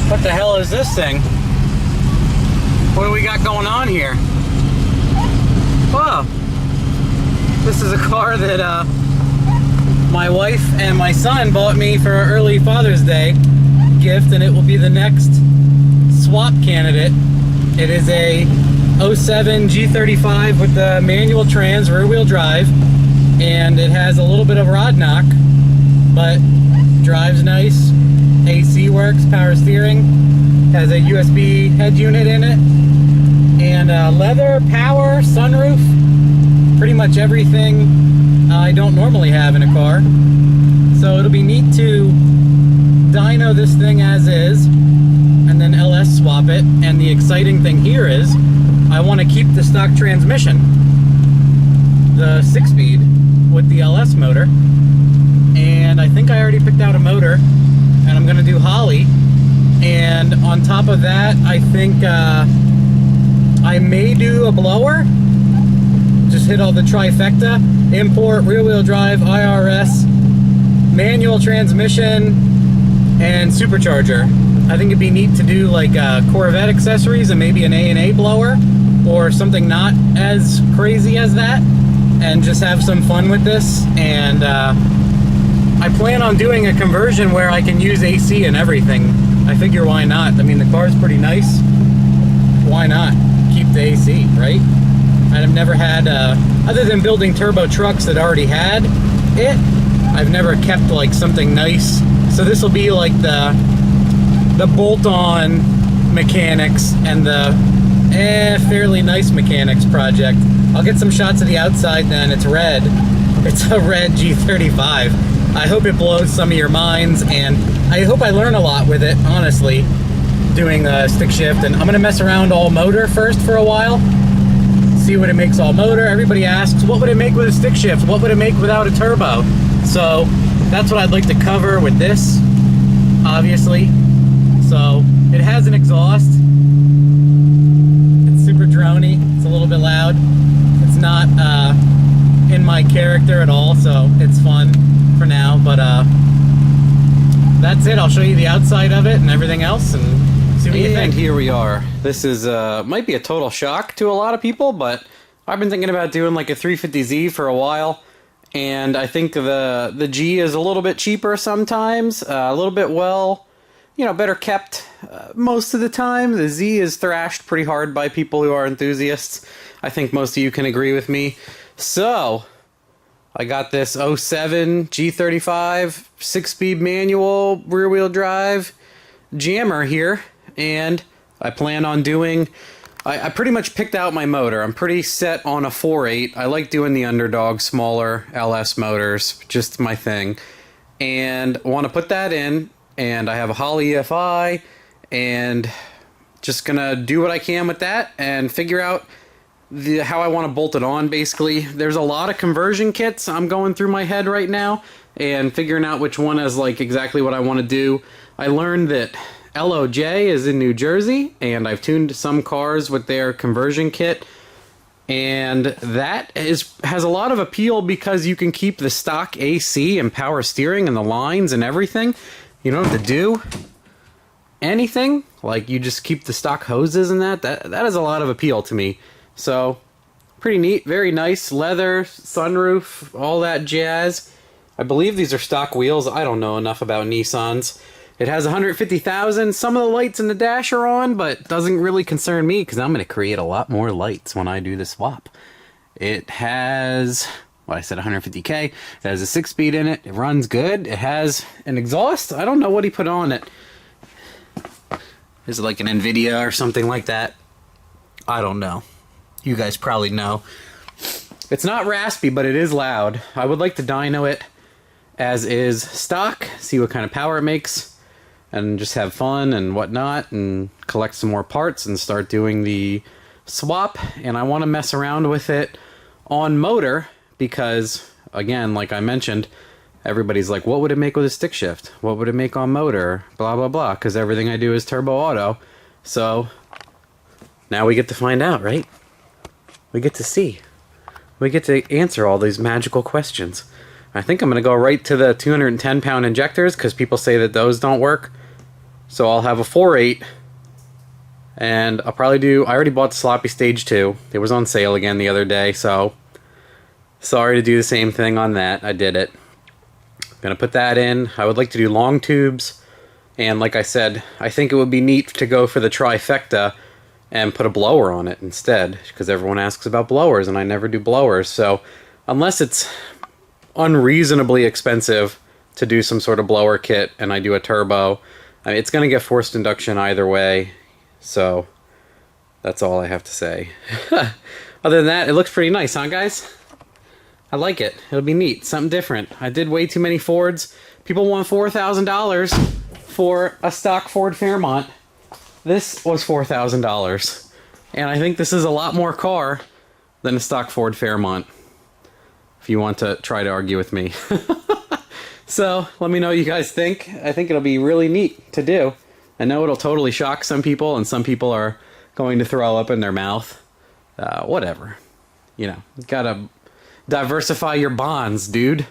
What the hell is this thing? What do we got going on here? Whoa. This is a car that my wife and my son bought me for an early Father's Day gift, and it will be the next swap candidate. It is a 07 G35 with the manual trans, rear wheel drive, and it has a little bit of rod knock, but drives nice. AC works, power steering, has a USB head unit in it, and leather, power, sunroof, pretty much everything I don't normally have in a car. So it'll be neat to dyno this thing as is and then LS swap it. And the exciting thing here is I want to keep the stock transmission, the 6-speed with the LS motor, and I think I already picked out a motor, and I'm gonna do Holly. And on top of that, I think I may do a blower. Just hit all the trifecta: import, rear wheel drive, IRS, manual transmission, and supercharger. I think it'd be neat to do like Corvette accessories and maybe an A&A blower or something not as crazy as that, and just have some fun with this. And I plan on doing a conversion where I can use AC and everything. I figure why not? I mean, the car's pretty nice. Why not keep the AC, right? I've never had, other than building turbo trucks that already had it, I've never kept like something nice. So this will be like the bolt-on mechanics and the fairly nice mechanics project. I'll get some shots of the outside then. It's red. It's a red G35. I hope it blows some of your minds, and I hope I learn a lot with it, honestly, doing stick shift. And I'm gonna mess around all motor first for a while, see what it makes all motor. Everybody asks, what would it make with a stick shift? What would it make without a turbo? So that's what I'd like to cover with this, obviously. So it has an exhaust. It's super droney. It's a little bit loud. It's not in my character at all, so it's fun for now. But that's it. I'll show you the outside of it and everything else, and see what you think. And here we are. This is might be a total shock to a lot of people, but I've been thinking about doing like a 350Z for a while, and I think the G is a little bit cheaper sometimes, a little bit better kept most of the time. The Z is thrashed pretty hard by people who are enthusiasts. I think most of you can agree with me. So I got this 07 G35 6-speed manual rear wheel drive jammer here, and I plan on doing, I pretty much picked out my motor. I'm pretty set on a 4.8. I like doing the underdog smaller LS motors, just my thing. And I want to put that in, and I have a Holley EFI, and just gonna do what I can with that and figure out how I want to bolt it on, basically. There's a lot of conversion kits I'm going through my head right now and figuring out which one is like exactly what I want to do. I learned that LOJ is in New Jersey, and I've tuned some cars with their conversion kit, and that has a lot of appeal because you can keep the stock AC and power steering and the lines and everything. You don't have to do anything. Like, you just keep the stock hoses and that has a lot of appeal to me. So, pretty neat, very nice, leather, sunroof, all that jazz. I believe these are stock wheels. I don't know enough about Nissans. It has 150,000. Some of the lights in the dash are on, but doesn't really concern me because I'm going to create a lot more lights when I do the swap. It has, I said 150K. It has a 6-speed in it. It runs good. It has an exhaust. I don't know what he put on it. Is it like an NVIDIA or something like that? I don't know. You guys probably know. It's not raspy, but it is loud. I would like to dyno it as is stock, see what kind of power it makes, and just have fun and whatnot, and collect some more parts and start doing the swap. And I want to mess around with it on motor because, again, like I mentioned, everybody's like, what would it make with a stick shift? What would it make on motor? Blah, blah, blah, because everything I do is turbo auto. So now we get to find out, right? We get to see. We get to answer all these magical questions. I think I'm going to go right to the 210-pound injectors because people say that those don't work. So I'll have a 4.8, and I'll probably do, I already bought the sloppy stage 2. It was on sale again the other day, so sorry to do the same thing on that. I did it. I'm gonna put that in. I would like to do long tubes, and like I said, I think it would be neat to go for the trifecta and put a blower on it instead, because everyone asks about blowers and I never do blowers. So unless it's unreasonably expensive to do some sort of blower kit and I do a turbo, I mean, it's going to get forced induction either way. So that's all I have to say. Other than that, it looks pretty nice, huh, guys? I like it. It'll be neat. Something different. I did way too many Fords. People want $4,000 for a stock Ford Fairmont. This was $4,000. And I think this is a lot more car than a stock Ford Fairmont, if you want to try to argue with me. So, let me know what you guys think. I think it'll be really neat to do. I know it'll totally shock some people, and some people are going to throw up in their mouth. Whatever. You know, gotta diversify your bonds, dude.